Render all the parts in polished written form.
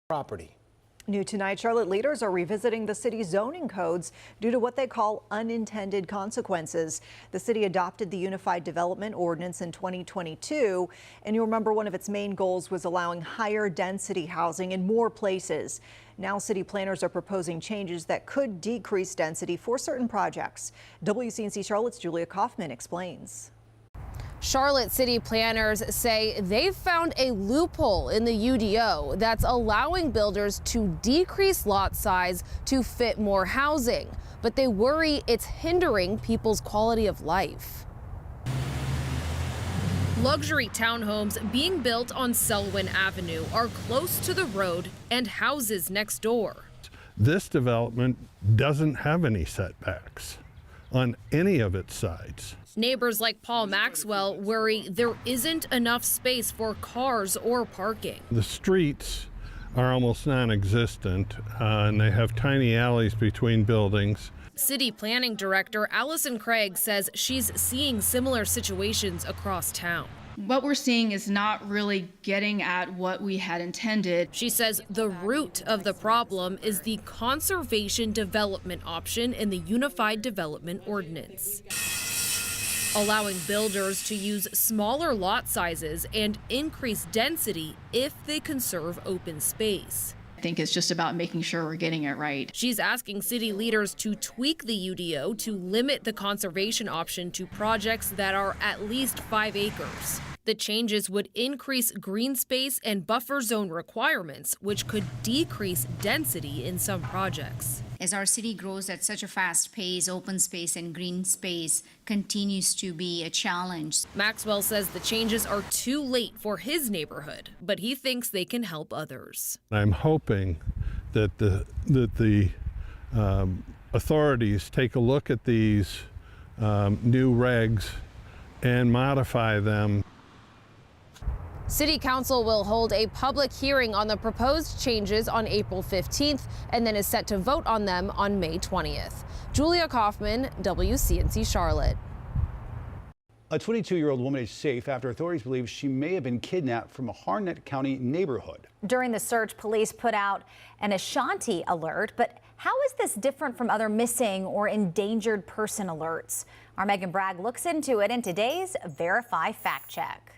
property. New tonight, Charlotte leaders are revisiting the city's zoning codes due to what they call unintended consequences. The city adopted the Unified Development Ordinance in 2022, and you'll remember one of its main goals was allowing higher density housing in more places. Now city planners are proposing changes that could decrease density for certain projects. WCNC Charlotte's Julia Kaufman explains. Charlotte city planners say they've found a loophole in the UDO that's allowing builders to decrease lot size to fit more housing, but they worry it's hindering people's quality of life. Luxury townhomes being built on Selwyn Avenue are close to the road and houses next door. This development doesn't have any setbacks on any of its sides. Neighbors like Paul Maxwell worry there isn't enough space for cars or parking. The streets are almost non-existent, and they have tiny alleys between buildings. City Planning Director Allison Craig says she's seeing similar situations across town. What we're seeing is not really getting at what we had intended. She says the root of the problem is the conservation development option in the Unified Development Ordinance, allowing builders to use smaller lot sizes and increase density if they conserve open space. I think it's just about making sure we're getting it right. She's asking city leaders to tweak the UDO to limit the conservation option to projects that are at least 5 acres. The changes would increase green space and buffer zone requirements, which could decrease density in some projects. As our city grows at such a fast pace, open space and green space continues to be a challenge. Maxwell says the changes are too late for his neighborhood, but he thinks they can help others. I'm hoping that the authorities take a look at these new regs and modify them. City Council will hold a public hearing on the proposed changes on April 15th and then is set to vote on them on May 20th. Julia Kaufman, WCNC Charlotte. A 22-year-old woman is safe after authorities believe she may have been kidnapped from a Harnett County neighborhood. During the search, police put out an Ashanti alert, but how is this different from other missing or endangered person alerts? Our Megan Bragg looks into it in today's Verify Fact Check.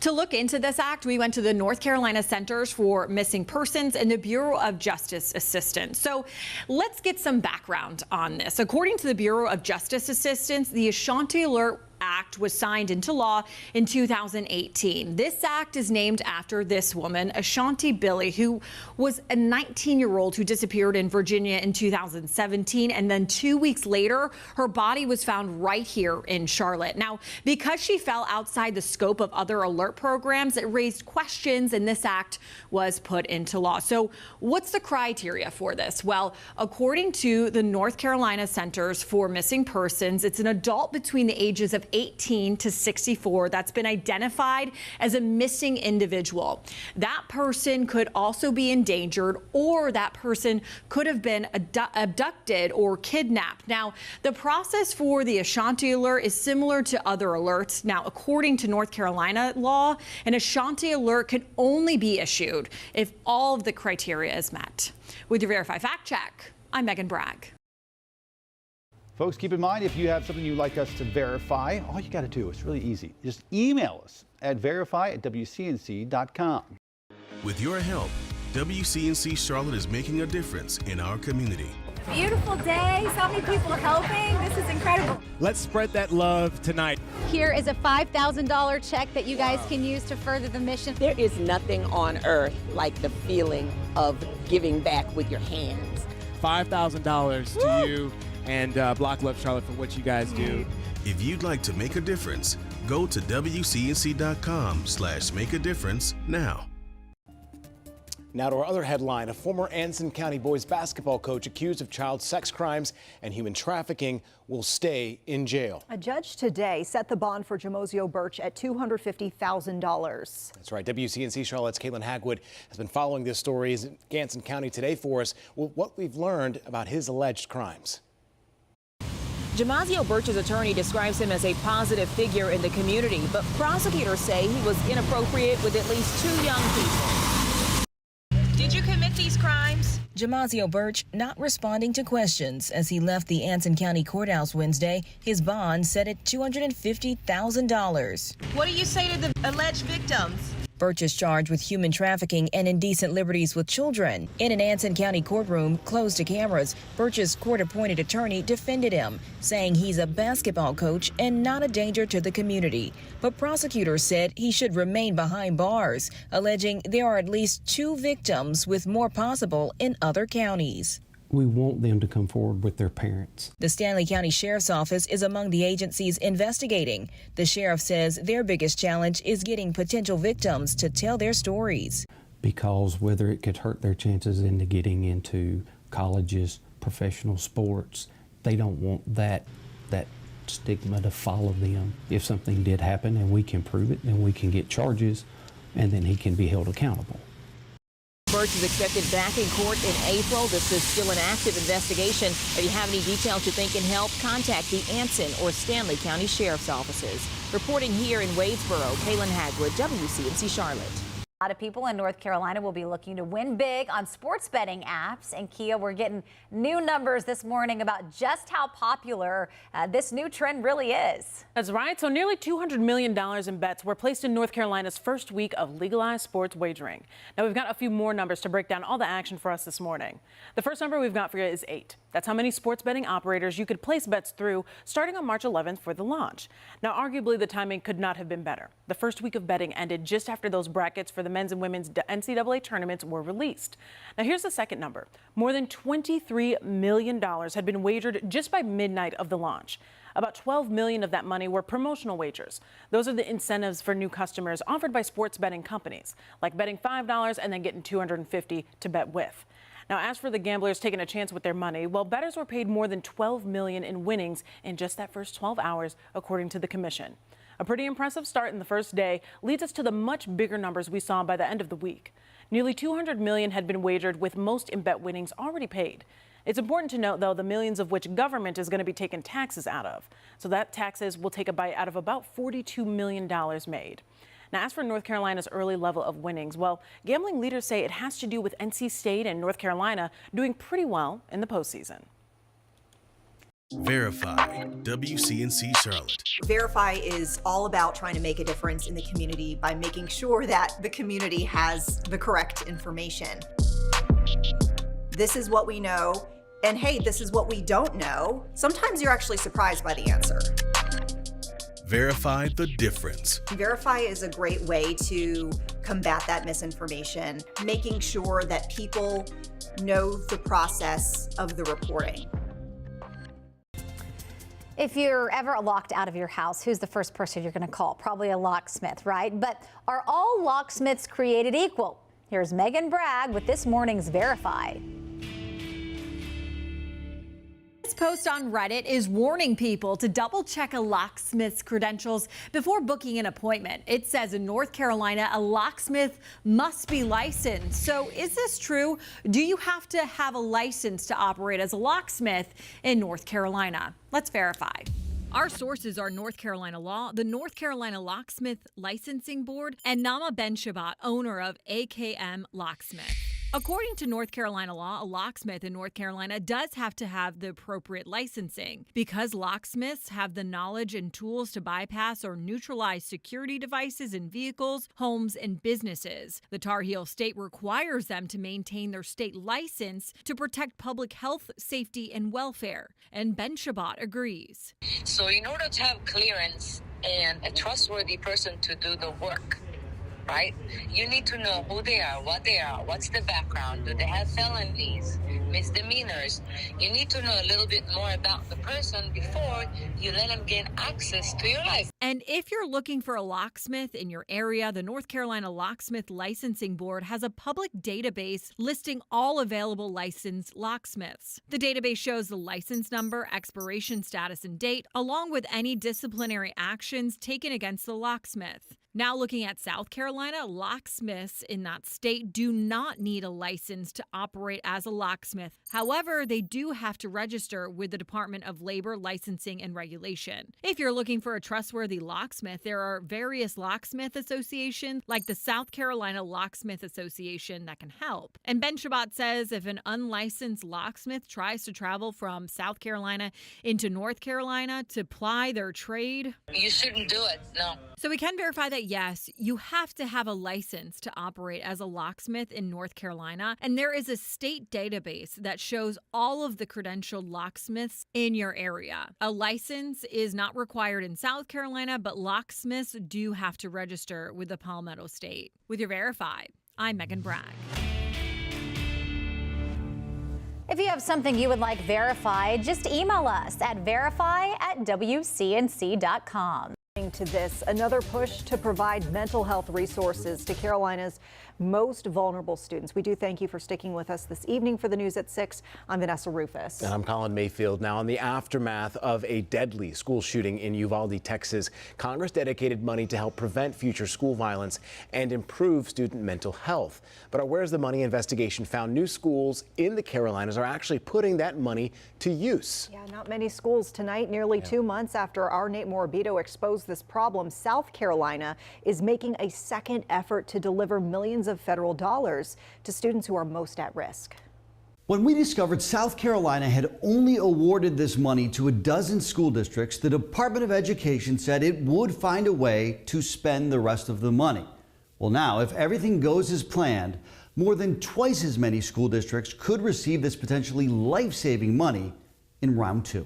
To look into this act, we went to the North Carolina Centers for Missing Persons and the Bureau of Justice Assistance. So let's get some background on this. According to the Bureau of Justice Assistance, the Ashanti Alert Act was signed into law in 2018. This act is named after this woman, Ashanti Billy, who was a 19-year-old who disappeared in Virginia in 2017. And then 2 weeks later, her body was found right here in Charlotte. Now, because she fell outside the scope of other alert programs, it raised questions, and this act was put into law. So what's the criteria for this? Well, according to the North Carolina Centers for Missing Persons, it's an adult between the ages of 18 to 64 that's been identified as a missing individual. That person could also be endangered, or that person could have been abducted or kidnapped. Now, the process for the Ashanti Alert is similar to other alerts. Now, according to North Carolina law, an Ashanti Alert can only be issued if all of the criteria is met. With your Verify Fact Check, I'm Megan Bragg. Folks, keep in mind, if you have something you'd like us to verify, all you got to do is really easy. Just email us at verify@wcnc.com. With your help, WCNC Charlotte is making a difference in our community. Beautiful day. So many people helping. This is incredible. Let's spread that love tonight. Here is a $5,000 check that you guys can use to further the mission. There is nothing on earth like the feeling of giving back with your hands. $5,000 to you and Block Love Charlotte for what you guys do. If you'd like to make a difference, go to WCNC.com/make-a-difference now. Now to our other headline, a former Anson County boys basketball coach accused of child sex crimes and human trafficking will stay in jail. A judge today set the bond for Jamozio Birch at $250,000. That's right. WCNC Charlotte's Caitlin Hagwood has been following this story in Anson County today for us with what we've learned about his alleged crimes. Jamozio Birch's attorney describes him as a positive figure in the community, but prosecutors say he was inappropriate with at least 2 young people. Jamasio Birch not responding to questions as he left the Anson County Courthouse Wednesday, his bond set at $250,000. What do you say to the alleged victims? Birch is charged with human trafficking and indecent liberties with children. In an Anson County courtroom closed to cameras, Birch's court-appointed attorney defended him, saying he's a basketball coach and not a danger to the community. But prosecutors said he should remain behind bars, alleging there are at least 2 victims with more possible in other counties. We want them to come forward with their parents. The Stanley County Sheriff's Office is among the agencies investigating. The sheriff says their biggest challenge is getting potential victims to tell their stories. Because whether it could hurt their chances into getting into colleges, professional sports, they don't want that stigma to follow them. If something did happen and we can prove it, then we can get charges and then he can be held accountable. Birch is expected back in court in April. This is still an active investigation. If you have any details you think can help, contact the Anson or Stanley County Sheriff's offices. Reporting here in Wadesboro, Kaylin Hagwood, WCNC Charlotte. A lot of people in North Carolina will be looking to win big on sports betting apps. And Kia, we're getting new numbers this morning about just how popular this new trend really is. That's right. So nearly $200 million in bets were placed in North Carolina's first week of legalized sports wagering. Now we've got a few more numbers to break down all the action for us this morning. The first number we've got for you is 8. That's how many sports betting operators you could place bets through starting on March 11th for the launch. Now, arguably, the timing could not have been better. The first week of betting ended just after those brackets for the men's and women's NCAA tournaments were released. Now, here's the second number. More than $23 million had been wagered just by midnight of the launch. About $12 million of that money were promotional wagers. Those are the incentives for new customers offered by sports betting companies, like betting $5 and then getting $250 to bet with. Now, as for the gamblers taking a chance with their money, well, bettors were paid more than $12 million in winnings in just that first 12 hours, according to the commission. A pretty impressive start in the first day leads us to the much bigger numbers we saw by the end of the week. Nearly $200 million had been wagered, with most in bet winnings already paid. It's important to note, though, the millions of which government is going to be taking taxes out of. So that taxes will take a bite out of about $42 million made. Now, as for North Carolina's early level of winnings, well, gambling leaders say it has to do with NC State and North Carolina doing pretty well in the postseason. Verify, WCNC Charlotte. Verify is all about trying to make a difference in the community by making sure that the community has the correct information. This is what we know, and hey, this is what we don't know. Sometimes you're actually surprised by the answer. Verify the difference. Verify is a great way to combat that misinformation, making sure that people know the process of the reporting. If you're ever locked out of your house, who's the first person you're going to call? Probably a locksmith, right? But are all locksmiths created equal? Here's Megan Bragg with this morning's Verify. This post on Reddit is warning people to double check a locksmith's credentials before booking an appointment. It says in North Carolina, a locksmith must be licensed. So is this true? Do you have to have a license to operate as a locksmith in North Carolina? Let's verify. Our sources are North Carolina law, the North Carolina Locksmith Licensing Board, and Nama Ben-Shabbat, owner of AKM Locksmith. According to North Carolina law, a locksmith in North Carolina does have to have the appropriate licensing. Because locksmiths have the knowledge and tools to bypass or neutralize security devices in vehicles, homes, and businesses. The Tar Heel state requires them to maintain their state license to protect public health, safety, and welfare. And Ben-Shabbat agrees. So in order to have clearance and a trustworthy person to do the work, right? You need to know who they are, what they are, what's the background, do they have felonies, misdemeanors. You need to know a little bit more about the person before you let them gain access to your life. And if you're looking for a locksmith in your area, the North Carolina Locksmith Licensing Board has a public database listing all available licensed locksmiths. The database shows the license number, expiration status, and date, along with any disciplinary actions taken against the locksmith. Now looking at South Carolina, locksmiths in that state do not need a license to operate as a locksmith. However, they do have to register with the Department of Labor Licensing and Regulation. If you're looking for a trustworthy locksmith, there are various locksmith associations like the South Carolina Locksmith Association that can help. And Ben Shabbat says if an unlicensed locksmith tries to travel from South Carolina into North Carolina to ply their trade, You shouldn't do it, no. So we can verify that, yes, you have to have a license to operate as a locksmith in North Carolina. And there is a state database that shows all of the credentialed locksmiths in your area. A license is not required in South Carolina, but locksmiths do have to register with the Palmetto State. With your Verify, I'm Megan Bragg. If you have something you would like verified, just email us at verify@wcnc.com. To this, another push to provide mental health resources to Carolina's most vulnerable students. We do thank you for sticking with us this evening for the news at 6. I'm Vanessa Rufus. And I'm Colin Mayfield. Now, in the aftermath of a deadly school shooting in Uvalde, Texas, Congress dedicated money to help prevent future school violence and improve student mental health. But our Where's the Money investigation found new schools in the Carolinas are actually putting that money to use. Yeah, not many schools tonight. Nearly 2 months after our Nate Morabito exposed this problem, South Carolina is making a second effort to deliver millions of federal dollars to students who are most at risk. When we discovered South Carolina had only awarded this money to a dozen school districts, the Department of Education said it would find a way to spend the rest of the money. Well, now, if everything goes as planned, more than twice as many school districts could receive this potentially life-saving money in round 2.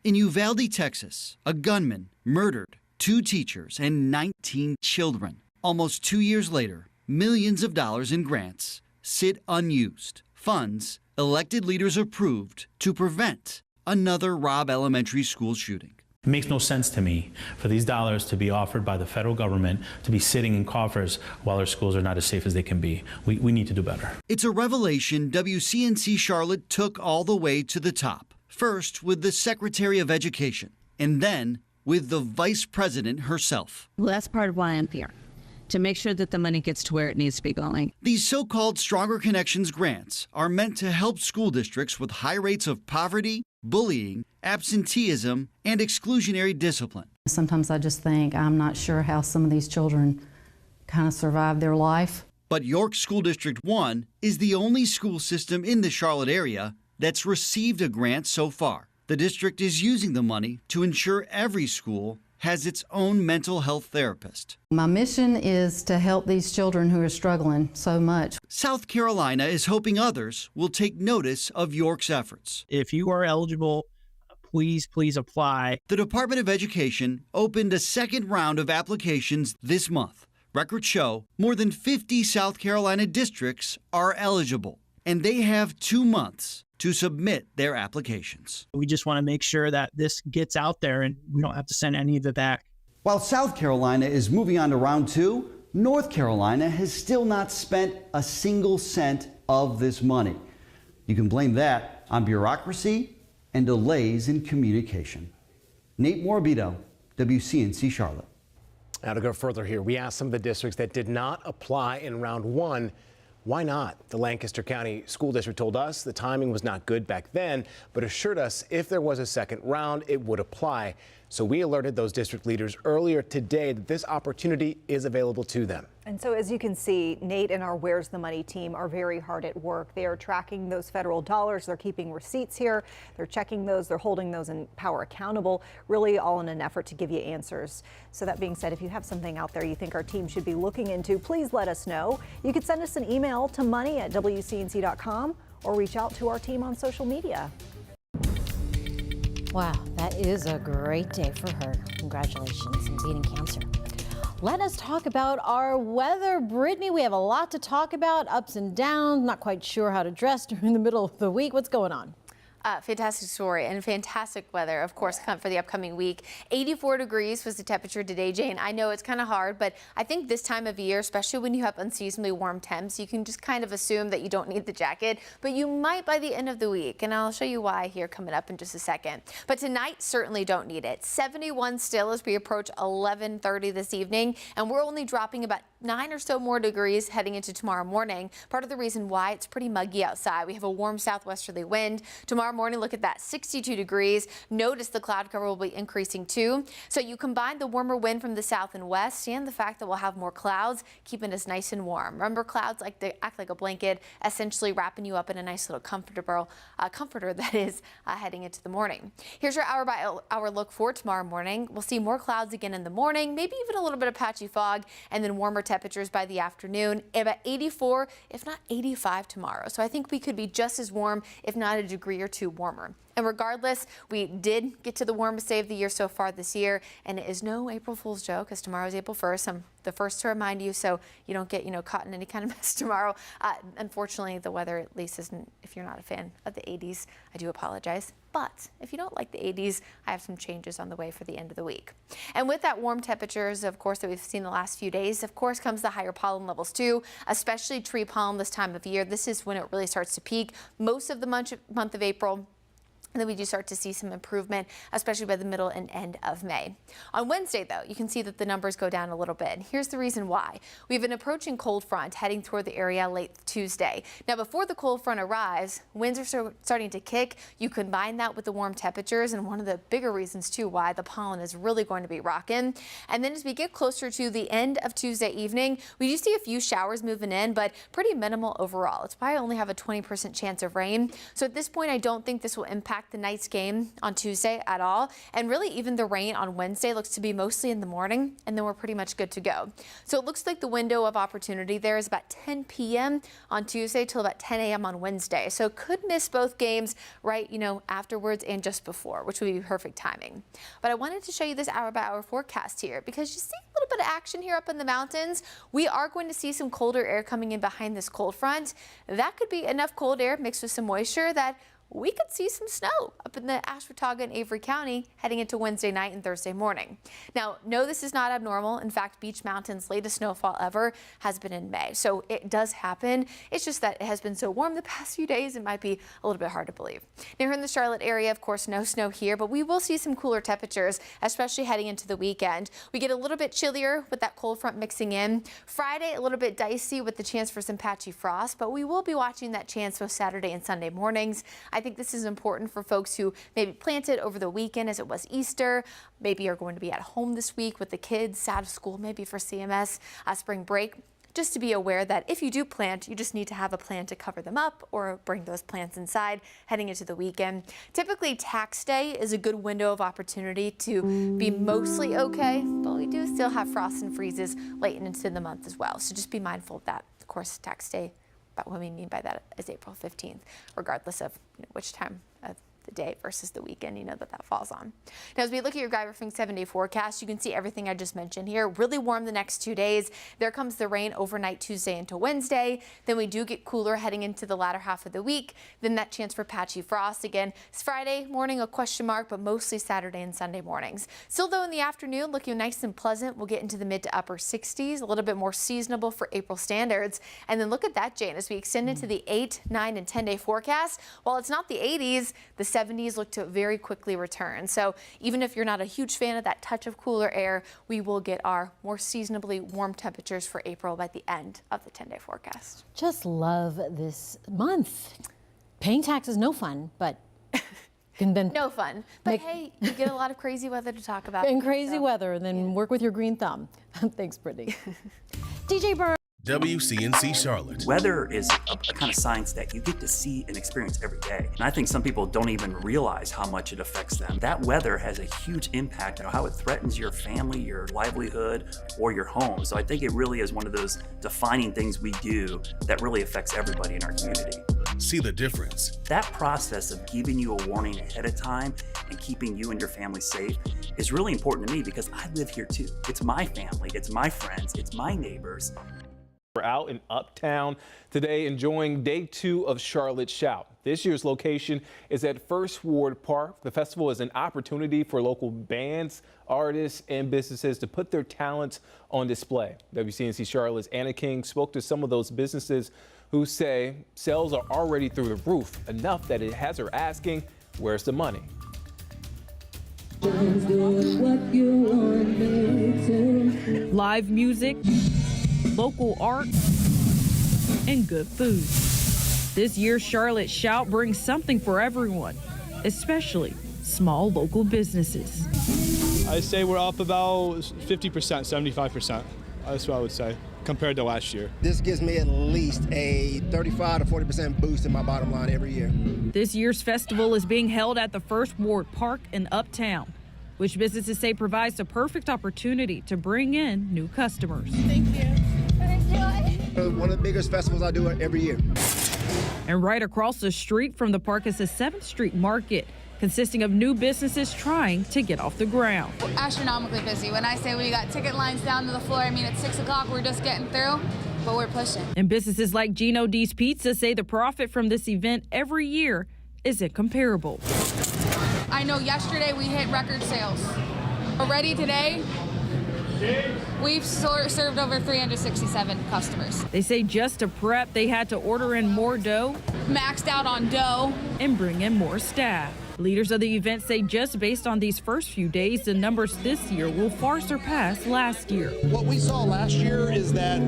In Uvalde, Texas, a gunman murdered 2 teachers and 19 children. Almost 2 years later, millions of dollars in grants sit unused. Funds elected leaders approved to prevent another Robb Elementary School shooting. It makes no sense to me for these dollars to be offered by the federal government to be sitting in coffers while our schools are not as safe as they can be. We need to do better. It's a revelation WCNC Charlotte took all the way to the top. First with the Secretary of Education, and then with the Vice President herself. Well, that's part of why I'm here, to make sure that the money gets to where it needs to be going. These so-called Stronger Connections grants are meant to help school districts with high rates of poverty, bullying, absenteeism, and exclusionary discipline. Sometimes I just think I'm not sure how some of these children kind of survive their life. But York School District 1 is the only school system in the Charlotte area that's received a grant so far. The district is using the money to ensure every school has its own mental health therapist. My mission is to help these children who are struggling so much. South Carolina is hoping others will take notice of York's efforts. If you are eligible, please apply. The Department of Education opened a second round of applications this month. Records show more than 50 South Carolina districts are eligible, and they have 2 months to submit their applications. We just want to make sure that this gets out there and we don't have to send any of it back. While South Carolina is moving on to round 2, North Carolina has still not spent a single cent of this money. You can blame that on bureaucracy and delays in communication. Nate Morabito, WCNC Charlotte. Now to go further here, we asked some of the districts that did not apply in round 1. Why not? The Lancaster County School District told us the timing was not good back then, but assured us if there was a second round, it would apply. So we alerted those district leaders earlier today that this opportunity is available to them. And so as you can see, Nate and our Where's the Money team are very hard at work. They are tracking those federal dollars. They're keeping receipts here. They're checking those. They're holding those in power accountable, really all in an effort to give you answers. So that being said, if you have something out there you think our team should be looking into, please let us know. You can send us an email to money@wcnc.com or reach out to our team on social media. Wow, that is a great day for her. Congratulations on beating cancer. Let us talk about our weather. Brittany, we have a lot to talk about, ups and downs, not quite sure how to dress during the middle of the week. What's going on? Fantastic story and fantastic weather, of course, for the upcoming week. 84 degrees was the temperature today, Jane. I know it's kind of hard, but I think this time of year, especially when you have unseasonably warm temps, you can just kind of assume that you don't need the jacket, but you might by the end of the week. And I'll show you why here coming up in just a second. But tonight, certainly don't need it. 71 still as we approach 11:30 this evening, and we're only dropping about 9 or so more degrees heading into tomorrow morning. Part of the reason why it's pretty muggy outside. We have a warm southwesterly wind. Tomorrow morning, look at that, 62 degrees. Notice the cloud cover will be increasing too. So you combine the warmer wind from the south and west and the fact that we'll have more clouds, keeping us nice and warm. Remember, clouds like they act like a blanket, essentially wrapping you up in a nice little comforter that is heading into the morning. Here's your hour by hour look for tomorrow morning. We'll see more clouds again in the morning, maybe even a little bit of patchy fog, and then warmer temperatures by the afternoon, about 84, if not 85 tomorrow. So I think we could be just as warm, if not a degree or two warmer. And regardless, we did get to the warmest day of the year so far this year, and it is no April Fool's joke, because tomorrow is April 1st. I'm the first to remind you so you don't get, caught in any kind of mess tomorrow. Unfortunately, the weather at least isn't, if you're not a fan of the 80s, I do apologize. But if you don't like the 80s, I have some changes on the way for the end of the week. And with that warm temperatures, of course, that we've seen the last few days, of course, comes the higher pollen levels too, especially tree pollen this time of year. This is when it really starts to peak most of the month of April. And then we do start to see some improvement, especially by the middle and end of May. On Wednesday, though, you can see that the numbers go down a little bit. And here's the reason why. We have an approaching cold front heading toward the area late Tuesday. Now, before the cold front arrives, winds are starting to kick. You combine that with the warm temperatures, and one of the bigger reasons, too, why the pollen is really going to be rocking. And then as we get closer to the end of Tuesday evening, we do see a few showers moving in, but pretty minimal overall. It's probably only have a 20% chance of rain. So at this point, I don't think this will impact the night's game on Tuesday at all. And really even the rain on Wednesday looks to be mostly in the morning, and then we're pretty much good to go. So it looks like the window of opportunity there is about 10 p.m. on Tuesday till about 10 a.m. on Wednesday. So could miss both games right, afterwards and just before, which would be perfect timing. But I wanted to show you this hour by hour forecast here because you see a little bit of action here up in the mountains. We are going to see some colder air coming in behind this cold front. That could be enough cold air mixed with some moisture that we could see some snow up in the Ashwaubenon and Avery County heading into Wednesday night and Thursday morning. Now, no, this is not abnormal. In fact, Beech Mountain's latest snowfall ever has been in May. So it does happen. It's just that it has been so warm the past few days, it might be a little bit hard to believe. Now, here in the Charlotte area, of course, no snow here, but we will see some cooler temperatures, especially heading into the weekend. We get a little bit chillier with that cold front mixing in. Friday, a little bit dicey with the chance for some patchy frost, but we will be watching that chance both Saturday and Sunday mornings. I think this is important for folks who maybe planted over the weekend as it was Easter, maybe are going to be at home this week with the kids out of school, maybe for CMS spring break. Just to be aware that if you do plant, you just need to have a plan to cover them up or bring those plants inside heading into the weekend. Typically, tax day is a good window of opportunity to be mostly okay, but we do still have frosts and freezes late into the month as well. So just be mindful of that. Of course, tax day, but what we mean by that is April 15th, regardless of which time of the day versus the weekend, that falls on. Now, as we look at your Guy-Riffing 7-day forecast, you can see everything I just mentioned here. Really warm the next 2 days. There comes the rain overnight Tuesday into Wednesday. Then we do get cooler heading into the latter half of the week. Then that chance for patchy frost again. It's Friday morning, a question mark, but mostly Saturday and Sunday mornings. Still, though, in the afternoon, looking nice and pleasant. We'll get into the mid to upper 60s, a little bit more seasonable for April standards. And then look at that, Jane, as we extend into the 8, 9, and 10-day forecast. While it's not the 80s, the 70s look to very quickly return. So even if you're not a huge fan of that touch of cooler air, we will get our more seasonably warm temperatures for April by the end of the 10-day forecast. Just love this month. Paying taxes, no fun, but can then no fun. But hey, you get a lot of crazy weather to talk about. And crazy weather, and then work with your green thumb. Thanks, Brittany. DJ Burr. WCNC Charlotte. Weather is a kind of science that you get to see and experience every day. And I think some people don't even realize how much it affects them. That weather has a huge impact on how it threatens your family, your livelihood, or your home. So I think it really is one of those defining things we do that really affects everybody in our community. See the difference. That process of giving you a warning ahead of time and keeping you and your family safe is really important to me because I live here too. It's my family, it's my friends, it's my neighbors. We're out in Uptown today enjoying day 2 of Charlotte Shout. This year's location is at First Ward Park. The festival is an opportunity for local bands, artists, and businesses to put their talents on display. WCNC Charlotte's Anna King spoke to some of those businesses who say sales are already through the roof, enough that it has her asking, where's the money? Live music, local art, and good food. This year's Charlotte Shout brings something for everyone, especially small local businesses. I say we're up about 50%, 75%. That's what I would say, compared to last year. This gives me at least a 35 to 40% boost in my bottom line every year. This year's festival is being held at the First Ward Park in Uptown, which businesses say provides the perfect opportunity to bring in new customers. Thank you. One of the biggest festivals I do every year. And right across the street from the park is the 7th Street Market, consisting of new businesses trying to get off the ground. Astronomically busy. When I say we got ticket lines down to the floor, I mean at 6 o'clock we're just getting through, but we're pushing. And businesses like Gino D's Pizza say the profit from this event every year isn't comparable. I know yesterday we hit record sales. Already today, we've served over 367 customers. They say just to prep, they had to order in more dough, maxed out on dough, and bring in more staff. Leaders of the event say just based on these first few days, the numbers this year will far surpass last year. What we saw last year is that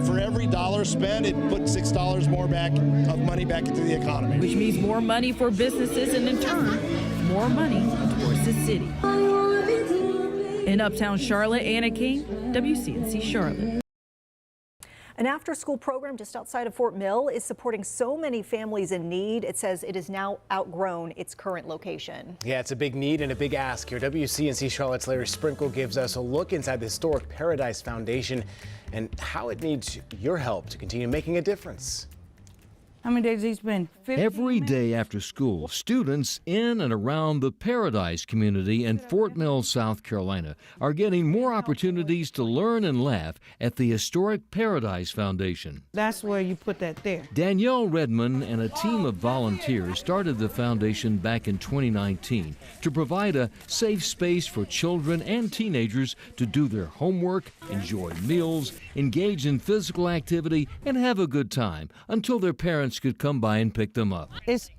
for every dollar spent, it put $6 more of money back into the economy. Which means more money for businesses and in turn, more money towards the city. In Uptown Charlotte, Anna King, WCNC Charlotte. An after-school program just outside of Fort Mill is supporting so many families in need. It says it has now outgrown its current location. Yeah, it's a big need and a big ask here. WCNC Charlotte's Larry Sprinkle gives us a look inside the historic Paradise Foundation and how it needs your help to continue making a difference. How many days has he been? Every day after school, students in and around the Paradise community in Fort Mill, South Carolina, are getting more opportunities to learn and laugh at the historic Paradise Foundation. That's where you put that there. Danielle Redmond and a team of volunteers started the foundation back in 2019 to provide a safe space for children and teenagers to do their homework, enjoy meals, engage in physical activity, and have a good time until their parents could come by and pick them up. It's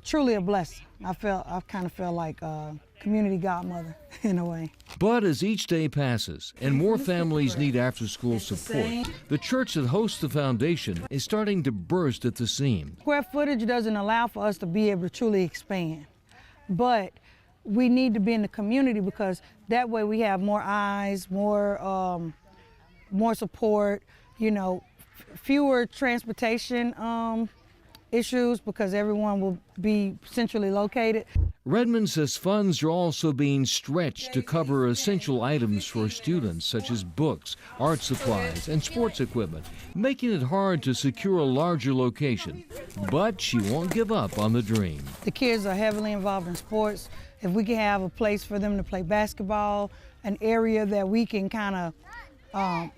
truly a blessing. I kind of feel like a community godmother in a way. But as each day passes and more families need after-school support, the church that hosts the foundation is starting to burst at the seams. Square footage doesn't allow for us to be able to truly expand, but we need to be in the community because that way we have more eyes, more support, you know, fewer transportation issues because everyone will be centrally located. Redmond says funds are also being stretched to cover essential items for students such as books, art supplies, and sports equipment, making it hard to secure a larger location. But she won't give up on the dream. The kids are heavily involved in sports. If we can have a place for them to play basketball, an area that we can kind of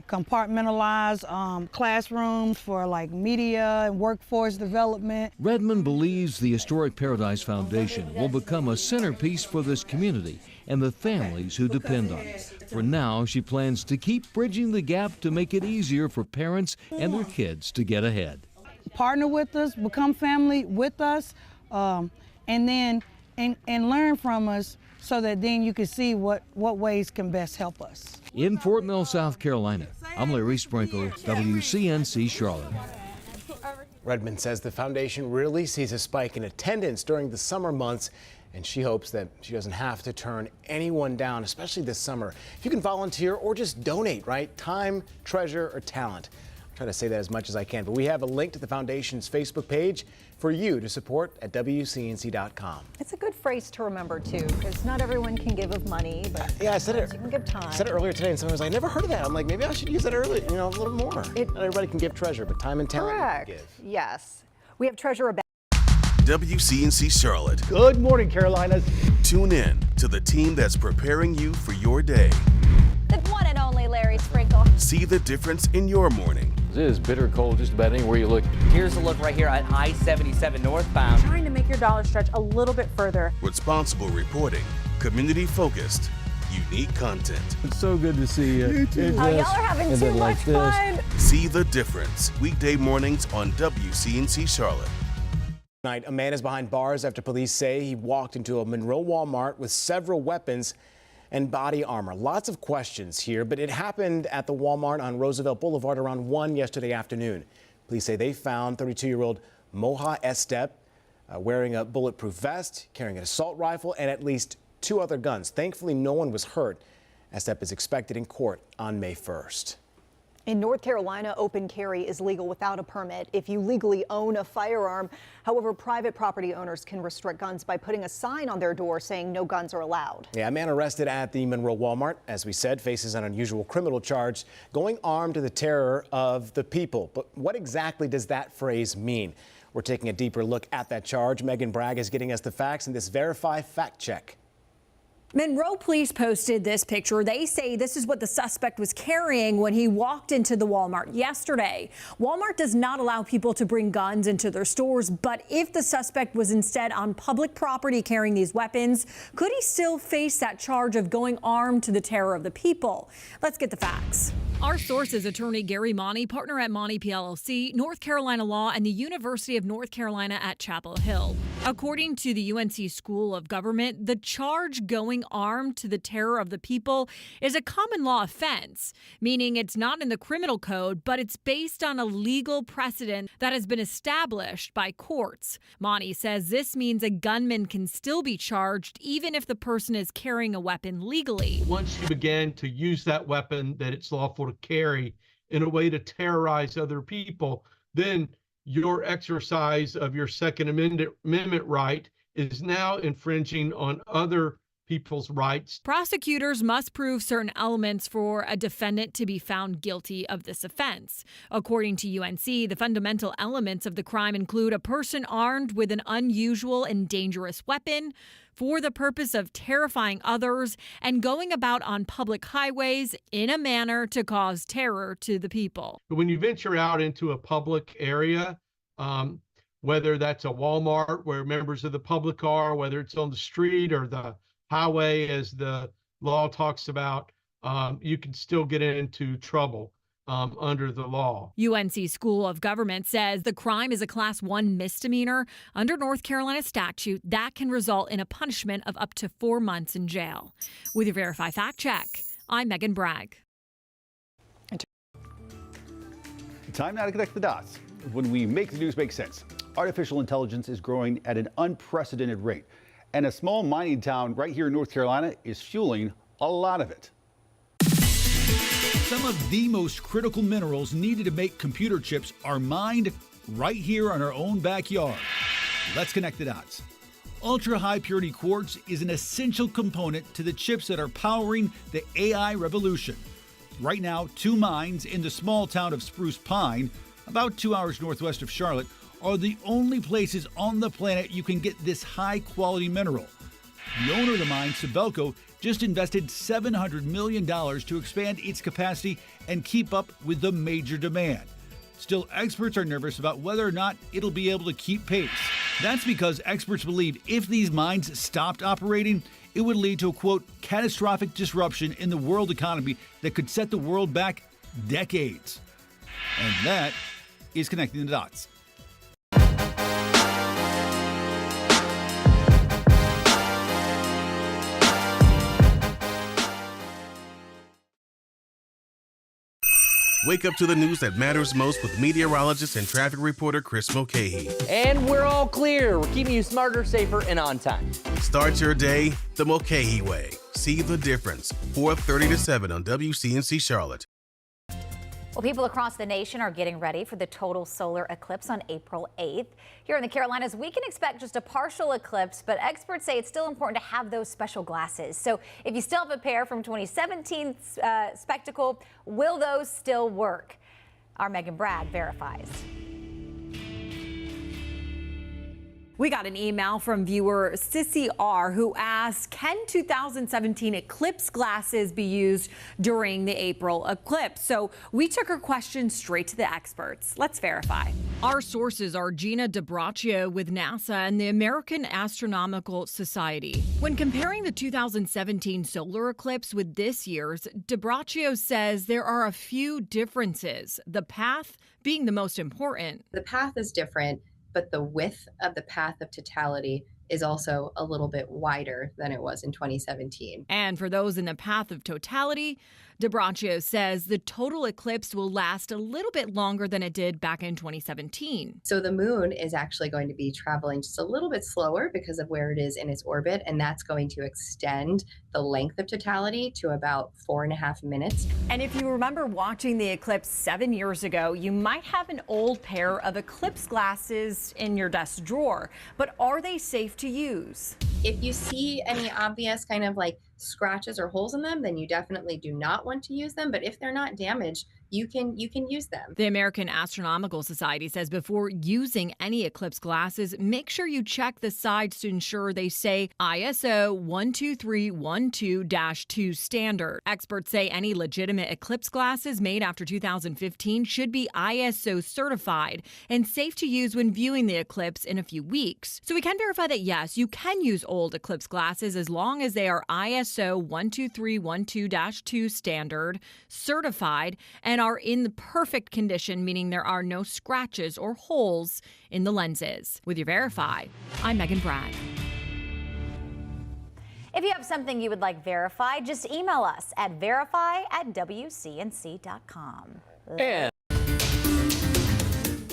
compartmentalize classrooms for like media and workforce development. Redmond believes the Historic Paradise Foundation will become a centerpiece for this community and the families who depend on it. For now, she plans to keep bridging the gap to make it easier for parents and their kids to get ahead. Partner with us, become family with us, and then learn from us so that then you can see what ways can best help us. In Fort Mill, South Carolina, I'm Larry Sprinkle, WCNC Charlotte. Redmond says the foundation really sees a spike in attendance during the summer months, and she hopes that she doesn't have to turn anyone down, especially this summer. If you can volunteer or just donate, right? Time, treasure, or talent. I try to say that as much as I can, but we have a link to the foundation's Facebook page for you to support at WCNC.com. It's a good phrase to remember too, because not everyone can give of money, but yeah, I said it. You can give time. I said it earlier today, and someone was like, "I never heard of that." I'm like, maybe I should use that early, a little more. Not everybody can give treasure, but time and talent Correct. you can give. Yes, we have treasure about. WCNC Charlotte. Good morning, Carolinas. Tune in to the team that's preparing you for your day. The one and only Larry Sprinkle. See the difference in your morning. It is bitter cold just about anywhere you look. Here's a look right here at I-77 northbound. Trying to make your dollar stretch a little bit further. Responsible reporting, community-focused, unique content. It's so good to see you. Oh, y'all are having too much fun. See the difference. Weekday mornings on WCNC Charlotte. Tonight, a man is behind bars after police say he walked into a Monroe Walmart with several weapons and body armor. Lots of questions here, but it happened at the Walmart on Roosevelt Boulevard around 1 yesterday afternoon. Police say they found 32-year-old Moha Estep wearing a bulletproof vest, carrying an assault rifle, and at least 2 other guns. Thankfully, no one was hurt. Estep is expected in court on May 1st. In North Carolina, open carry is legal without a permit if you legally own a firearm. However, private property owners can restrict guns by putting a sign on their door saying no guns are allowed. Yeah, a man arrested at the Monroe Walmart, as we said, faces an unusual criminal charge, going armed to the terror of the people. But what exactly does that phrase mean? We're taking a deeper look at that charge. Megan Bragg is getting us the facts in this Verify fact check. Monroe police posted this picture. They say this is what the suspect was carrying when he walked into the Walmart yesterday. Walmart does not allow people to bring guns into their stores, but if the suspect was instead on public property carrying these weapons, could he still face that charge of going armed to the terror of the people? Let's get the facts. Our source is attorney Gary Monty, partner at Monty PLLC, North Carolina Law, and the University of North Carolina at Chapel Hill. According to the UNC School of Government, the charge going armed to the terror of the people is a common law offense, meaning it's not in the criminal code, but it's based on a legal precedent that has been established by courts. Monty says this means a gunman can still be charged even if the person is carrying a weapon legally. Once you begin to use that weapon that it's lawful to carry in a way to terrorize other people, then your exercise of your Second Amendment right is now infringing on other people's rights. Prosecutors must prove certain elements for a defendant to be found guilty of this offense. According to UNC, the fundamental elements of the crime include a person armed with an unusual and dangerous weapon for the purpose of terrifying others and going about on public highways in a manner to cause terror to the people. When you venture out into a public area, whether that's a Walmart where members of the public are, whether it's on the street or the highway, as the law talks about, you can still get into trouble under the law. UNC School of Government says the crime is a Class 1 misdemeanor under North Carolina statute that can result in a punishment of up to 4 months in jail. With your Verify fact check, I'm Megan Bragg. Time now to connect the dots. When we make the news make sense, artificial intelligence is growing at an unprecedented rate. And a small mining town right here in North Carolina is fueling a lot of it. Some of the most critical minerals needed to make computer chips are mined right here in our own backyard. Let's connect the dots. Ultra-high purity quartz is an essential component to the chips that are powering the AI revolution. Right now, 2 mines in the small town of Spruce Pine, about 2 hours northwest of Charlotte, are the only places on the planet you can get this high-quality mineral. The owner of the mine, Sibelco, just invested $700 million to expand its capacity and keep up with the major demand. Still, experts are nervous about whether or not it'll be able to keep pace. That's because experts believe if these mines stopped operating, it would lead to a, quote, catastrophic disruption in the world economy that could set the world back decades. And that is connecting the dots. Wake up to the news that matters most with meteorologist and traffic reporter Chris Mulcahy. And we're all clear. We're keeping you smarter, safer, and on time. Start your day the Mulcahy way. See the difference. 4:30 to 7 on WCNC Charlotte. Well, people across the nation are getting ready for the total solar eclipse on April 8th. Here in the Carolinas, we can expect just a partial eclipse, but experts say it's still important to have those special glasses. So if you still have a pair from 2017's spectacle, will those still work? Our Megan Bragg verifies. We got an email from viewer Sissy R who asked, can 2017 eclipse glasses be used during the April eclipse? So we took her question straight to the experts. Let's verify. Our sources are Gina DiBraccio with NASA and the American Astronomical Society. When comparing the 2017 solar eclipse with this year's, DiBraccio says there are a few differences, the path being the most important. The path is different, but the width of the path of totality is also a little bit wider than it was in 2017. And for those in the path of totality, DiBraccio says the total eclipse will last a little bit longer than it did back in 2017. So the moon is actually going to be traveling just a little bit slower because of where it is in its orbit, and that's going to extend the length of totality to about 4.5 minutes. And if you remember watching the eclipse 7 years ago, you might have an old pair of eclipse glasses in your desk drawer, but are they safe to use? If you see any obvious kind of like scratches or holes in them, then you definitely do not want to use them. But if they're not damaged, you can use them. The American Astronomical Society says before using any eclipse glasses, make sure you check the sides to ensure they say ISO 12312-2 standard. Experts say any legitimate eclipse glasses made after 2015 should be ISO certified and safe to use when viewing the eclipse in a few weeks. So we can verify that yes, you can use old eclipse glasses as long as they are ISO 12312-2 standard certified and are in the perfect condition, meaning there are no scratches or holes in the lenses. With your Verify, I'm Megan Bragg. If you have something you would like verified, just email us at verify@wcnc.com.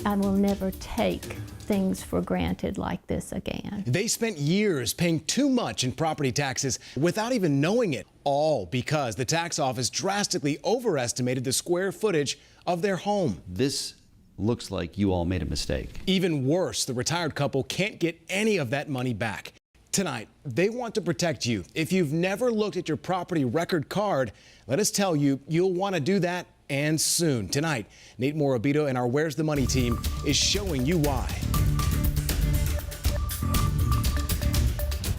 I will never take things for granted like this again. They spent years paying too much in property taxes without even knowing it, all because the tax office drastically overestimated the square footage of their home. This looks like you all made a mistake. Even worse, the retired couple can't get any of that money back. Tonight, they want to protect you. If you've never looked at your property record card, let us tell you, you'll want to do that, and soon. Tonight, Nate Morabito and our Where's the Money team is showing you why.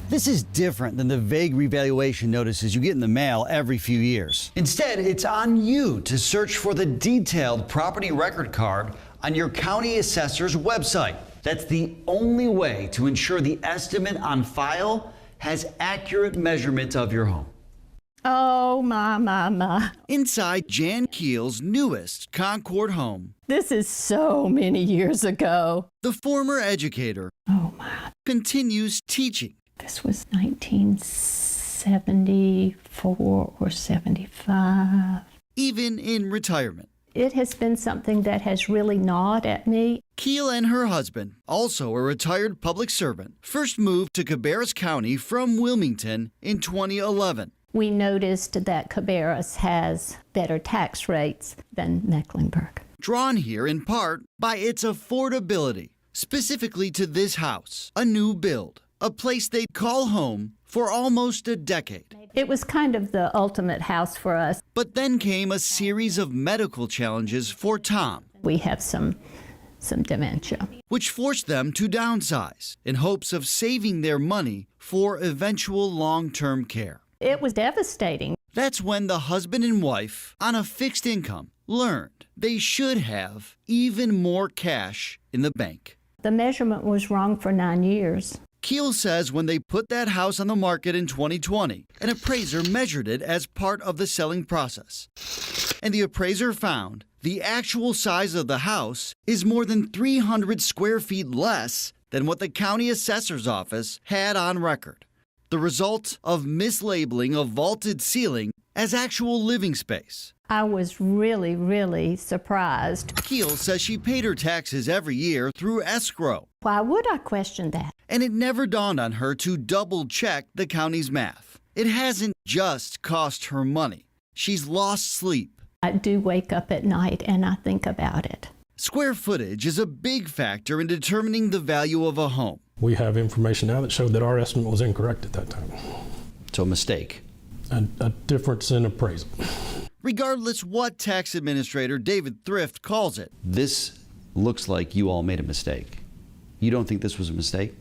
This is different than the vague revaluation notices you get in the mail every few years. Instead, it's on you to search for the detailed property record card on your county assessor's website. That's the only way to ensure the estimate on file has accurate measurements of your home. Oh, my. Inside Jan Keel's newest Concord home, This is so many years ago. the former educator continues teaching. This was 1974 or 75. Even in retirement. It has been something that has really gnawed at me. Keel and her husband, also a retired public servant, first moved to Cabarrus County from Wilmington in 2011. We noticed that Cabarrus has better tax rates than Mecklenburg. Drawn here in part by its affordability, specifically to this house, a new build, a place they'd call home for almost a decade. It was kind of the ultimate house for us. But then came a series of medical challenges for Tom. We have some dementia. Which forced them to downsize in hopes of saving their money for eventual long-term care. It was devastating. That's when the husband and wife, on a fixed income, learned they should have even more cash in the bank. The measurement was wrong for 9 years. Keel says when they put that house on the market in 2020, an appraiser measured it as part of the selling process. And the appraiser found the actual size of the house is more than 300 square feet less than what the county assessor's office had on record. The result of mislabeling a vaulted ceiling as actual living space. I was really, really surprised. Keel says she paid her taxes every year through escrow. Why would I question that? And it never dawned on her to double-check the county's math. It hasn't just cost her money. She's lost sleep. I do wake up at night and I think about it. Square footage is a big factor in determining the value of a home. We have information now that showed that our estimate was incorrect at that time. So a mistake. A difference in appraisal. Regardless what tax administrator David Thrift calls it. This looks like you all made a mistake. You don't think this was a mistake?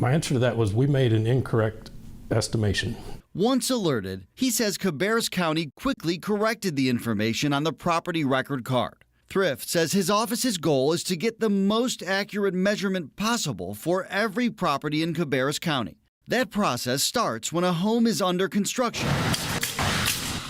My answer to that was we made an incorrect estimation. Once alerted, he says Cabarrus County quickly corrected the information on the property record card. Thrift says his office's goal is to get the most accurate measurement possible for every property in Cabarrus County. That process starts when a home is under construction,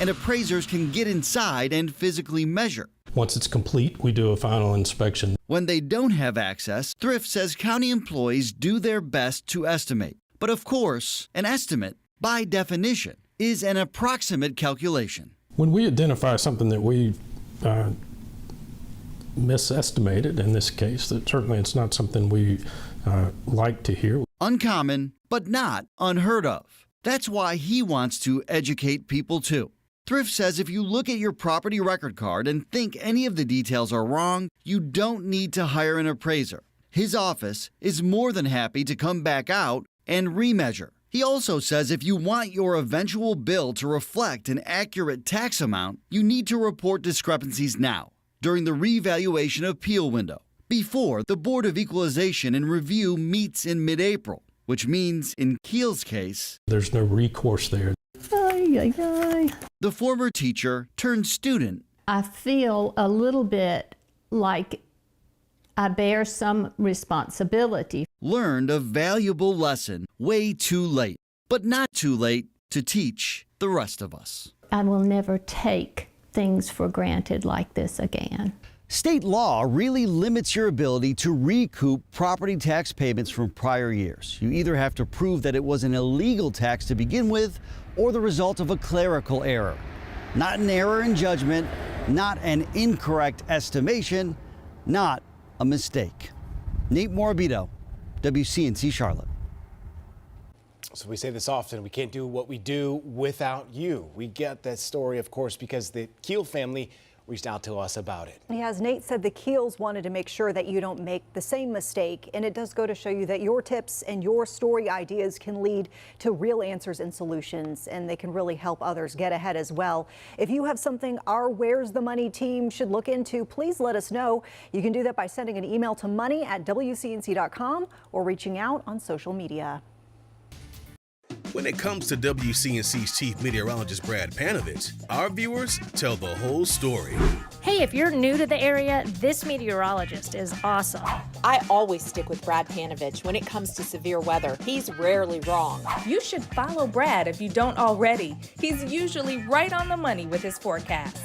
and appraisers can get inside and physically measure. Once it's complete, we do a final inspection. When they don't have access, Thrift says county employees do their best to estimate. But of course, an estimate, by definition, is an approximate calculation. When we identify something that we misestimated in this case, that certainly it's not something we like to hear. Uncommon, but not unheard of. That's why he wants to educate people too. Thrift says if you look at your property record card and think any of the details are wrong, you don't need to hire an appraiser. His office is more than happy to come back out and remeasure. He also says if you want your eventual bill to reflect an accurate tax amount, you need to report discrepancies now, during the revaluation appeal window, before the Board of Equalization and Review meets in mid-April, which means in Keel's case, there's no recourse there. The former teacher turned student. I feel a little bit like I bear some responsibility. Learned a valuable lesson way too late, but not too late to teach the rest of us. I will never take things for granted like this again. State law really limits your ability to recoup property tax payments from prior years. You either have to prove that it was an illegal tax to begin with or the result of a clerical error. Not an error in judgment, not an incorrect estimation, not a mistake. Nate Morabito, WCNC Charlotte. So we say this often, we can't do what we do without you. We get that story, of course, because the Keel family reached out to us about it. As Nate said, the Keels wanted to make sure that you don't make the same mistake, and it does go to show you that your tips and your story ideas can lead to real answers and solutions, and they can really help others get ahead as well. If you have something our Where's the Money team should look into, please let us know. You can do that by sending an email to money@WCNC.com or reaching out on social media. When it comes to WCNC's chief meteorologist Brad Panovich, our viewers tell the whole story. Hey, if you're new to the area, this meteorologist is awesome. I always stick with Brad Panovich when it comes to severe weather. He's rarely wrong. You should follow Brad if you don't already. He's usually right on the money with his forecast.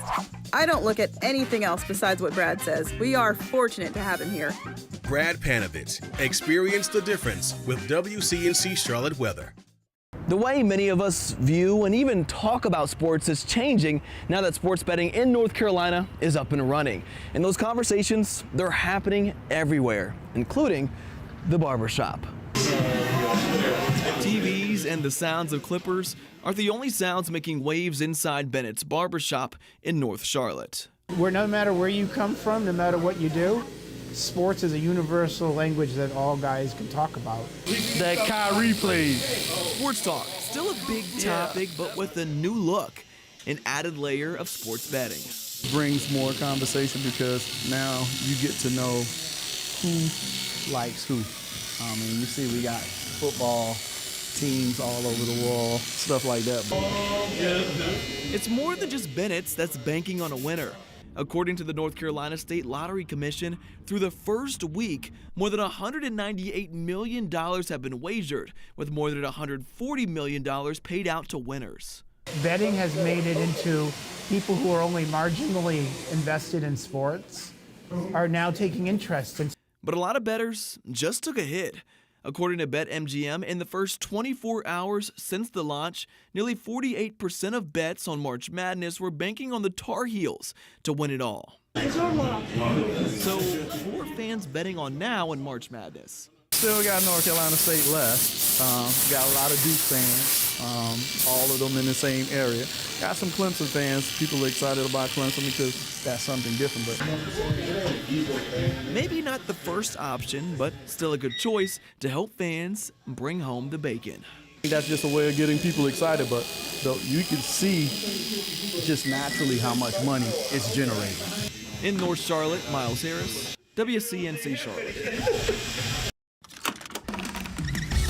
I don't look at anything else besides what Brad says. We are fortunate to have him here. Brad Panovich, experience the difference with WCNC Charlotte weather. The way many of us view and even talk about sports is changing now that sports betting in North Carolina is up and running. And those conversations, they're happening everywhere, including the barbershop. TVs and the sounds of clippers are the only sounds making waves inside Bennett's barbershop in North Charlotte. Where no matter where you come from, no matter what you do, sports is a universal language that all guys can talk about. That Kyrie plays. Sports talk, still a big topic, but with a new look, an added layer of sports betting. Brings more conversation because now you get to know who likes who. I mean, you see we got football teams all over the wall, stuff like that. It's more than just Bennett's that's banking on a winner. According to the North Carolina State Lottery Commission, through the first week, more than $198 million have been wagered, with more than $140 million paid out to winners. Betting has made it into people who are only marginally invested in sports are now taking interest in. But a lot of bettors just took a hit. According to BetMGM, in the first 24 hours since the launch, nearly 48% of bets on March Madness were banking on the Tar Heels to win it all. So, who are fans betting on now in March Madness? Still got North Carolina State left. Got a lot of Duke fans, all of them in the same area. Got some Clemson fans. People are excited about Clemson because that's something different. But maybe not the first option, but still a good choice to help fans bring home the bacon. That's just a way of getting people excited, but you can see just naturally how much money it's generating. In North Charlotte, Miles Harris, WCNC Charlotte.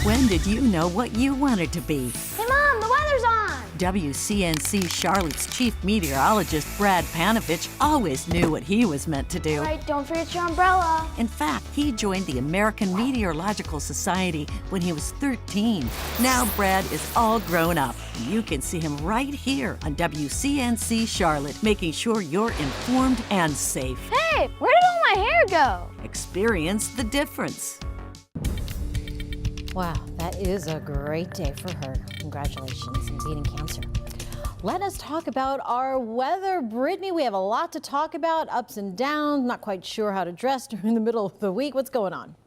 When did you know what you wanted to be? Hey Mom, the weather's on! WCNC Charlotte's chief meteorologist, Brad Panovich, always knew what he was meant to do. All right, don't forget your umbrella. In fact, he joined the American Meteorological Society when he was 13. Now Brad is all grown up. You can see him right here on WCNC Charlotte, making sure you're informed and safe. Hey, where did all my hair go? Experience the difference. Wow, that is a great day for her. Congratulations on beating cancer. Let us talk about our weather. Brittany, we have a lot to talk about, ups and downs, not quite sure how to dress during the middle of the week. What's going on?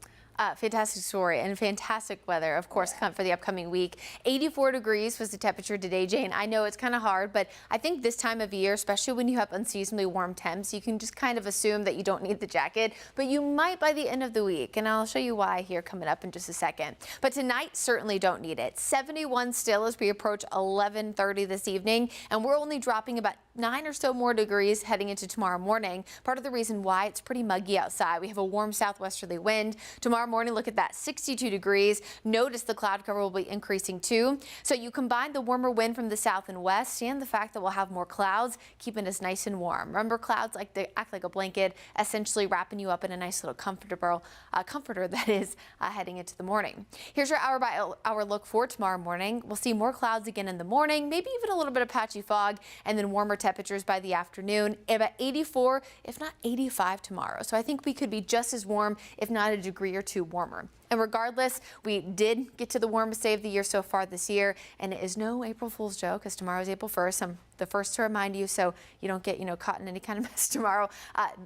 Fantastic story and fantastic weather, of course, for the upcoming week. 84 degrees was the temperature today, Jane. I know it's kind of hard, but I think this time of year, especially when you have unseasonably warm temps, you can just kind of assume that you don't need the jacket, but you might by the end of the week, and I'll show you why here coming up in just a second. But tonight, certainly don't need it. 71 still as we approach 11:30 this evening, and we're only dropping about 9 or so more degrees heading into tomorrow morning. Part of the reason why it's pretty muggy outside. We have a warm southwesterly wind. Tomorrow morning, look at that, 62 degrees. Notice the cloud cover will be increasing too. So you combine the warmer wind from the south and west and the fact that we'll have more clouds, keeping us nice and warm. Remember, clouds like they act like a blanket, essentially wrapping you up in a nice little comforter that is heading into the morning. Here's your hour by hour look for tomorrow morning. We'll see more clouds again in the morning, maybe even a little bit of patchy fog, and then warmer temperatures by the afternoon, about 84, if not 85 tomorrow. So I think we could be just as warm, if not a degree or two warmer. And regardless, we did get to the warmest day of the year so far this year, and it is no April Fool's joke because tomorrow is April 1st. I'm the first to remind you so you don't get, caught in any kind of mess tomorrow.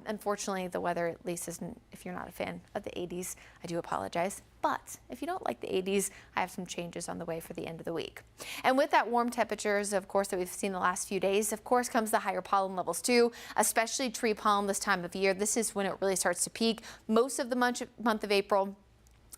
Unfortunately, the weather at least isn't, if you're not a fan of the 80s, I do apologize. But if you don't like the 80s, I have some changes on the way for the end of the week. And with that warm temperatures, of course, that we've seen the last few days, of course, comes the higher pollen levels too, especially tree pollen this time of year. This is when it really starts to peak most of the month of April.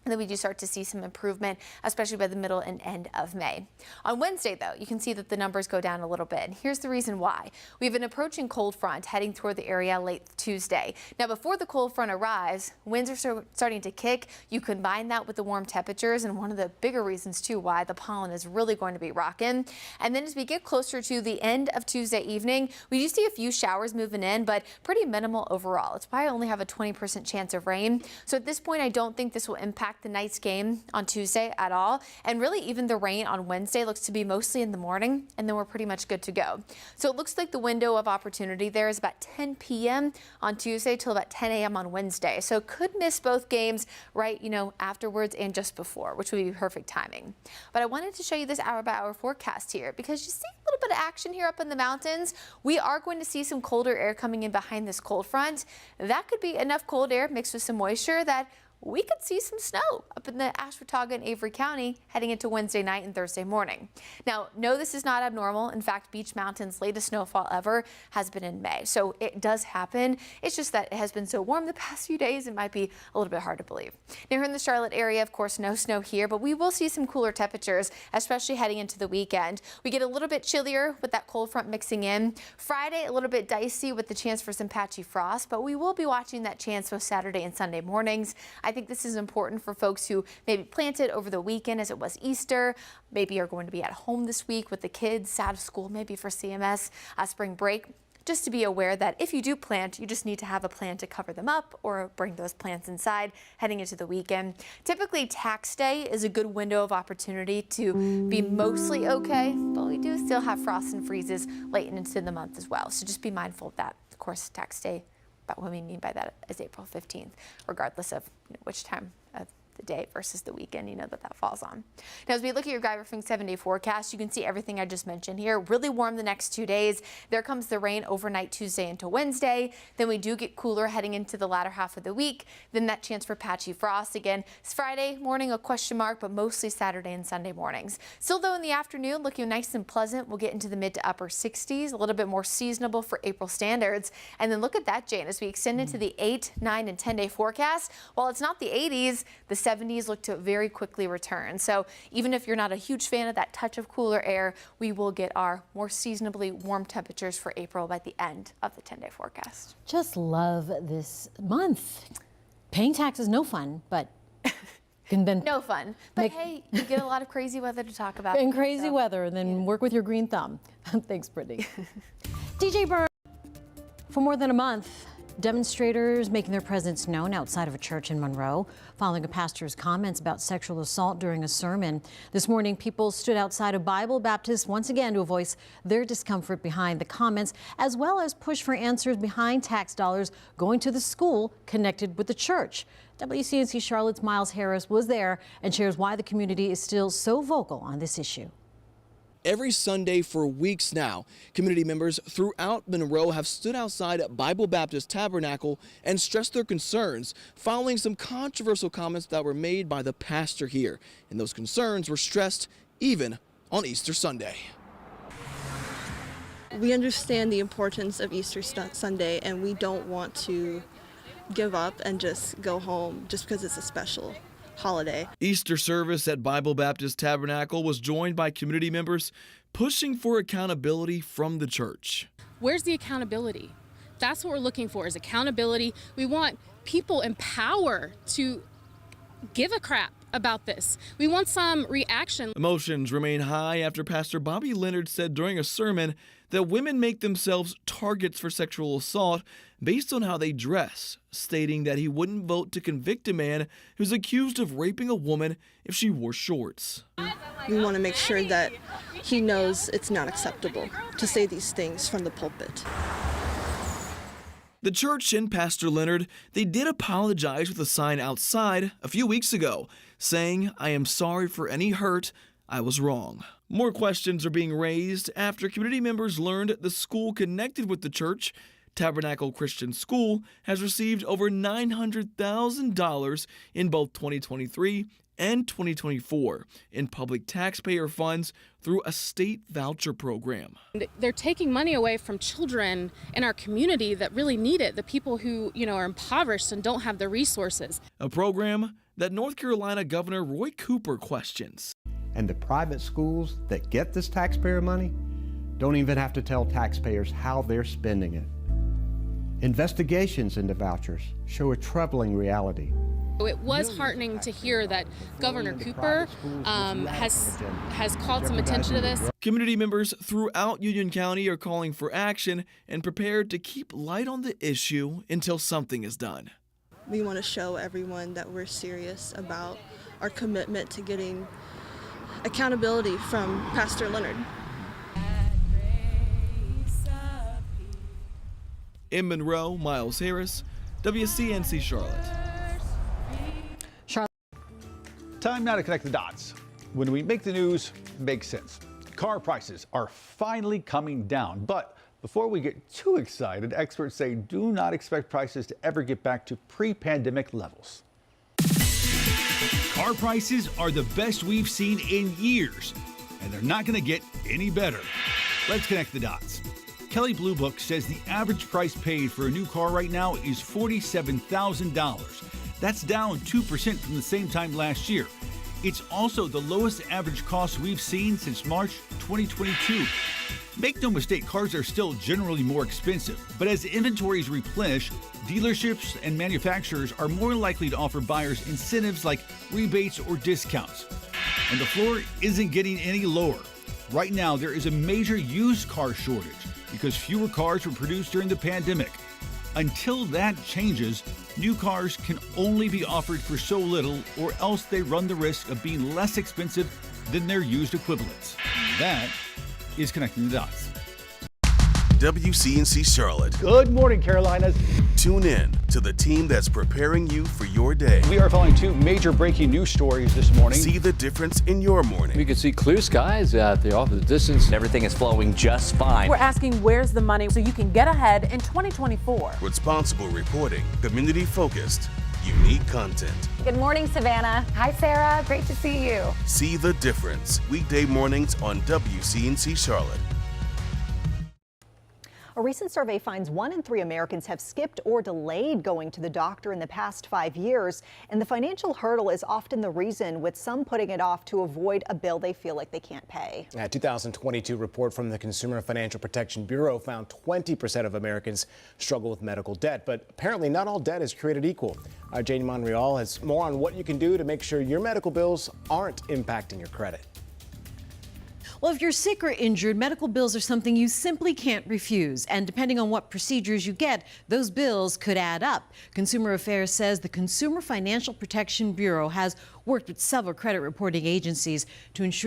And then we do start to see some improvement, especially by the middle and end of May. On Wednesday, though, you can see that the numbers go down a little bit. And here's the reason why. We have an approaching cold front heading toward the area late Tuesday. Now, before the cold front arrives, winds are starting to kick. You combine that with the warm temperatures, and one of the bigger reasons, too, why the pollen is really going to be rocking. And then as we get closer to the end of Tuesday evening, we do see a few showers moving in, but pretty minimal overall. It's why I only have a 20% chance of rain. So at this point, I don't think this will impact the night's game on Tuesday at all. And really even the rain on Wednesday looks to be mostly in the morning, and then we're pretty much good to go. So it looks like the window of opportunity there is about 10 p.m. on Tuesday till about 10 a.m. on Wednesday. So could miss both games right, afterwards and just before, which would be perfect timing. But I wanted to show you this hour by hour forecast here because you see a little bit of action here up in the mountains. We are going to see some colder air coming in behind this cold front. That could be enough cold air mixed with some moisture that we could see some snow up in the Ashwaubenon and Avery County heading into Wednesday night and Thursday morning. Now, no, this is not abnormal. In fact, Beech Mountain's latest snowfall ever has been in May. So it does happen. It's just that it has been so warm the past few days, it might be a little bit hard to believe. Now, here in the Charlotte area, of course, no snow here, but we will see some cooler temperatures, especially heading into the weekend. We get a little bit chillier with that cold front mixing in. Friday, a little bit dicey with the chance for some patchy frost, but we will be watching that chance both Saturday and Sunday mornings. I think this is important for folks who maybe planted over the weekend as it was Easter, maybe are going to be at home this week with the kids out of school, maybe for CMS spring break. Just to be aware that if you do plant, you just need to have a plan to cover them up or bring those plants inside heading into the weekend. Typically, tax day is a good window of opportunity to be mostly okay, but we do still have frosts and freezes late into the month as well. So just be mindful of that. Of course, tax day, but what we mean by that is April 15th, regardless of which time of the day versus the weekend, that falls on. Now, as we look at your Guy-Ruffing 7-day forecast, you can see everything I just mentioned here. Really warm the next 2 days. There comes the rain overnight Tuesday into Wednesday. Then we do get cooler heading into the latter half of the week. Then that chance for patchy frost again. It's Friday morning, a question mark, but mostly Saturday and Sunday mornings. Still, though, in the afternoon, looking nice and pleasant. We'll get into the mid to upper 60s, a little bit more seasonable for April standards. And then look at that, Jane, as we extend into the 8, 9, and 10-day forecast. While it's not the 80s, the 70s look to very quickly return. So even if you're not a huge fan of that touch of cooler air, we will get our more seasonably warm temperatures for April by the end of the 10-day forecast. Just love this month. Paying taxes, no fun, but And then No fun. But hey, you get a lot of crazy weather to talk about. and crazy weather, and then work with your green thumb. Thanks, Brittany. DJ Byrne. For more than a month, demonstrators making their presence known outside of a church in Monroe, following a pastor's comments about sexual assault during a sermon. This morning, people stood outside of Bible Baptist once again to voice their discomfort behind the comments, as well as push for answers behind tax dollars going to the school connected with the church. WCNC Charlotte's Miles Harris was there and shares why the community is still so vocal on this issue. Every Sunday for weeks now, community members throughout Monroe have stood outside Bible Baptist Tabernacle and stressed their concerns following some controversial comments that were made by the pastor here. And those concerns were stressed even on Easter Sunday. We understand the importance of Easter Sunday, and we don't want to give up and just go home just because it's a special holiday. Easter service at Bible Baptist Tabernacle was joined by community members pushing for accountability from the church. Where's the accountability? That's what we're looking for, is accountability. We want people in power to give a crap about this. We want some reaction. Emotions remain high after Pastor Bobby Leonard said during a sermon that women make themselves targets for sexual assault based on how they dress, stating that he wouldn't vote to convict a man who's accused of raping a woman if she wore shorts. We want to make sure that he knows it's not acceptable to say these things from the pulpit. The church and Pastor Leonard, they did apologize with a sign outside a few weeks ago, saying, "I am sorry for any hurt. I was wrong." More questions are being raised after community members learned the school connected with the church, Tabernacle Christian School, has received over $900,000 in both 2023 and 2024 in public taxpayer funds through a state voucher program. They're taking money away from children in our community that really need it, the people who, are impoverished and don't have the resources. A program that North Carolina Governor Roy Cooper questions. And the private schools that get this taxpayer money don't even have to tell taxpayers how they're spending it. Investigations into vouchers show a troubling reality. It was heartening to hear that Governor Cooper has called some attention to this. Community members throughout Union County are calling for action and prepared to keep light on the issue until something is done. We want to show everyone that we're serious about our commitment to getting accountability from Pastor Leonard. In Monroe, Miles Harris, WCNC Charlotte. Time now to connect the dots. When we make the news, it makes sense. Car prices are finally coming down, but before we get too excited, experts say do not expect prices to ever get back to pre-pandemic levels. Car prices are the best we've seen in years, and they're not going to get any better. Let's connect the dots. Kelley Blue Book says the average price paid for a new car right now is $47,000. That's down 2% from the same time last year. It's also the lowest average cost we've seen since March 2022. Make no mistake, cars are still generally more expensive, but as inventories replenish, dealerships and manufacturers are more likely to offer buyers incentives like rebates or discounts. And the floor isn't getting any lower. Right now, there is a major used car shortage because fewer cars were produced during the pandemic. Until that changes, new cars can only be offered for so little, or else they run the risk of being less expensive than their used equivalents. That is connecting the dots. WCNC Charlotte. Good morning, Carolinas. Tune in to the team that's preparing you for your day. We are following two major breaking news stories this morning. See the difference in your morning. We can see clear skies out there off in the distance. Everything is flowing just fine. We're asking where's the money so you can get ahead in 2024. Responsible reporting, community-focused, unique content. Good morning, Savannah. Hi, Sarah. Great to see you. See the difference. Weekday mornings on WCNC Charlotte. A recent survey finds 1 in 3 Americans have skipped or delayed going to the doctor in the past 5 years. And the financial hurdle is often the reason, with some putting it off to avoid a bill they feel like they can't pay. A 2022 report from the Consumer Financial Protection Bureau found 20% of Americans struggle with medical debt. But apparently not all debt is created equal. Our Jane Monreal has more on what you can do to make sure your medical bills aren't impacting your credit. Well, if you're sick or injured, medical bills are something you simply can't refuse. And depending on what procedures you get, those bills could add up. Consumer Affairs says the Consumer Financial Protection Bureau has worked with several credit reporting agencies to ensure